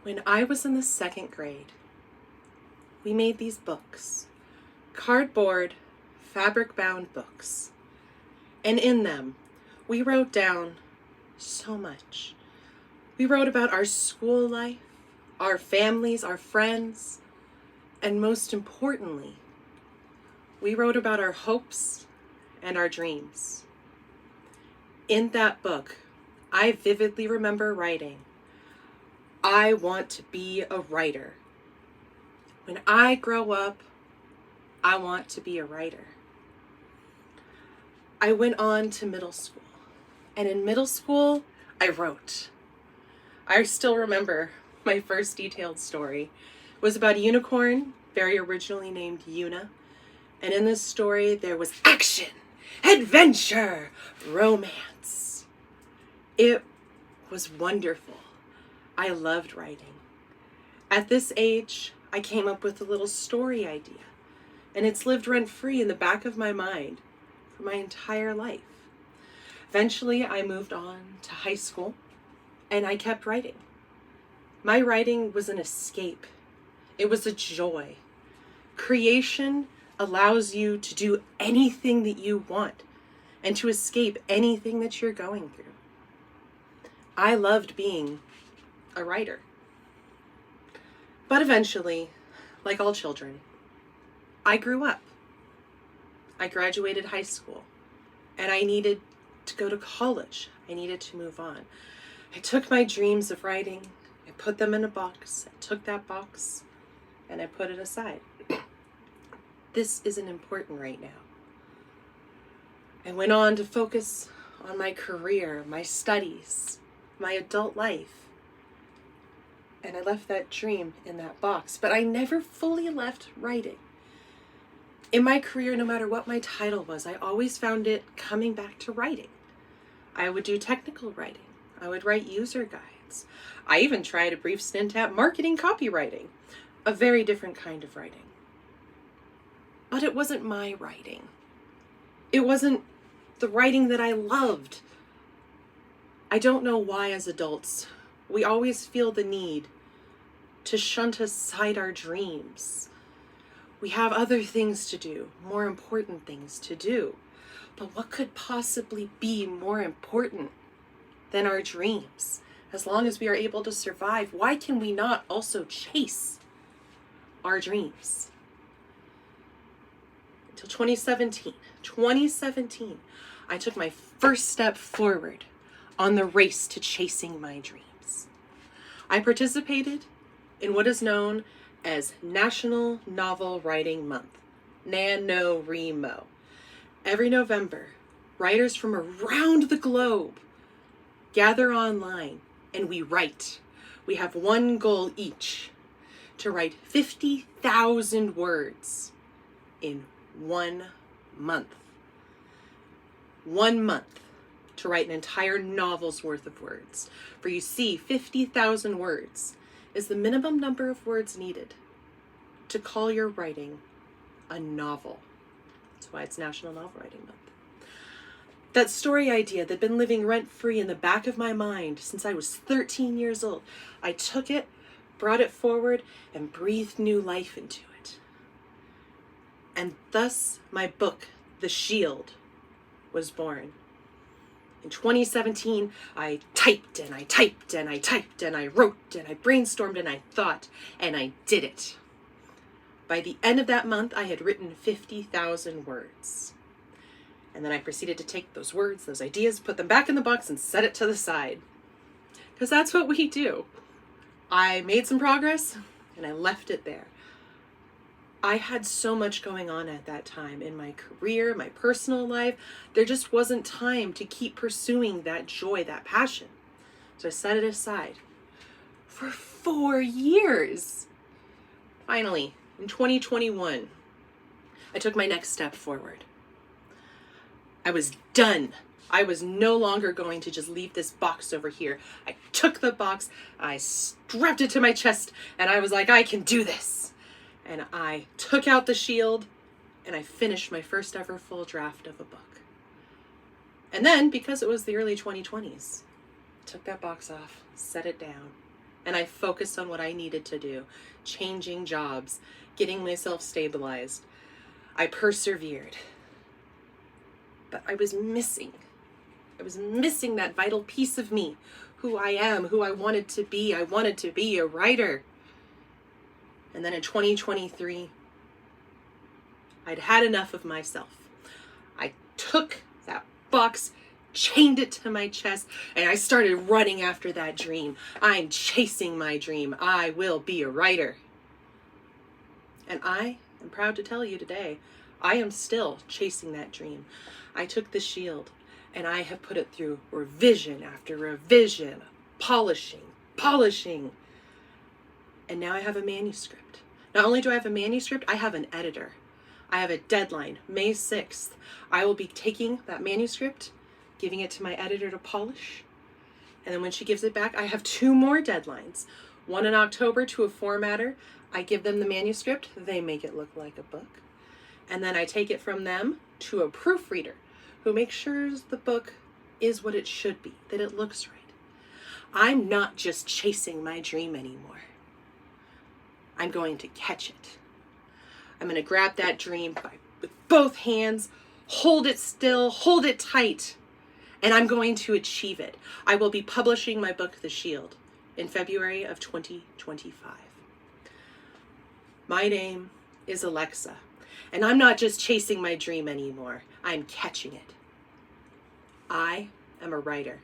When I was in the second grade, we made these books, cardboard, fabric-bound books. And in them, we wrote down so much. We wrote about our school life, our families, our friends, and most importantly, we wrote about our hopes and our dreams. In that book, I vividly remember writing, "I want to be a writer. When I grow up, I want to be a writer." I went on to middle school, and in middle school, I wrote. I still remember my first detailed story. It was about a unicorn, very originally named Una, and in this story, there was action, adventure, romance. It was wonderful. I loved writing. At this age, I came up with a little story idea, and it's lived rent-free in the back of my mind for my entire life. Eventually, I moved on to high school, and I kept writing. My writing was an escape. It was a joy. Creation allows you to do anything that you want and to escape anything that you're going through. I loved being a writer. But eventually, like all children, I grew up. I graduated high school, and I needed to go to college. I needed to move on. I took my dreams of writing, I put them in a box. I took that box, and I put it aside. This isn't important right now. I went on to focus on my career, my studies, my adult life. And I left that dream in that box, but I never fully left writing. In my career, no matter what my title was, I always found it coming back to writing. I would do technical writing. I would write user guides. I even tried a brief stint at marketing copywriting, a very different kind of writing. But it wasn't my writing. It wasn't the writing that I loved. I don't know why as adults, we always feel the need to shunt aside our dreams. We have other things to do, more important things to do. But what could possibly be more important than our dreams? As long as we are able to survive, why can we not also chase our dreams? Until 2017, I took my first step forward on the race to chasing my dreams. I participated in what is known as National Novel Writing Month, NaNoWriMo. Every November, writers from around the globe gather online and we write. We have one goal each, to write 50,000 words in 1 month. 1 month to write an entire novel's worth of words. For you see, 50,000 words is the minimum number of words needed to call your writing a novel. That's why it's National Novel Writing Month. That story idea that had been living rent-free in the back of my mind since I was 13 years old, I took it, brought it forward, and breathed new life into it. And thus, my book, The Shield, was born. In 2017, I typed and I typed and I typed and I wrote and I brainstormed and I thought, and I did it. By the end of that month, I had written 50,000 words. And then I proceeded to take those words, those ideas, put them back in the box and set it to the side. Because that's what we do. I made some progress and I left it there. I had so much going on at that time in my career, my personal life. There just wasn't time to keep pursuing that joy, that passion. So I set it aside for 4 years. Finally, in 2021, I took my next step forward. I was done. I was no longer going to just leave this box over here. I took the box, I strapped it to my chest, and I was like, I can do this. And I took out the shield, and I finished my first ever full draft of a book. And then, because it was the early 2020s, I took that box off, set it down, and I focused on what I needed to do, changing jobs, getting myself stabilized. I persevered. But I was missing that vital piece of me, who I am, who I wanted to be. I wanted to be a writer. And then in 2023, I'd had enough of myself. I took that box, chained it to my chest, and I started running after that dream. I'm chasing my dream. I will be a writer. And I am proud to tell you today, I am still chasing that dream. I took the shield and I have put it through revision after revision, polishing. And now I have a manuscript. Not only do I have a manuscript, I have an editor. I have a deadline, May 6th. I will be taking that manuscript, giving it to my editor to polish. And then when she gives it back, I have 2 more deadlines. One in October to a formatter. I give them the manuscript. They make it look like a book. And then I take it from them to a proofreader who makes sure the book is what it should be, that it looks right. I'm not just chasing my dream anymore. I'm going to catch it. I'm going to grab that dream with both hands, hold it still, hold it tight, and I'm going to achieve it. I will be publishing my book, The Shield, in February of 2025. My name is Alexa, and I'm not just chasing my dream anymore. I'm catching it. I am a writer.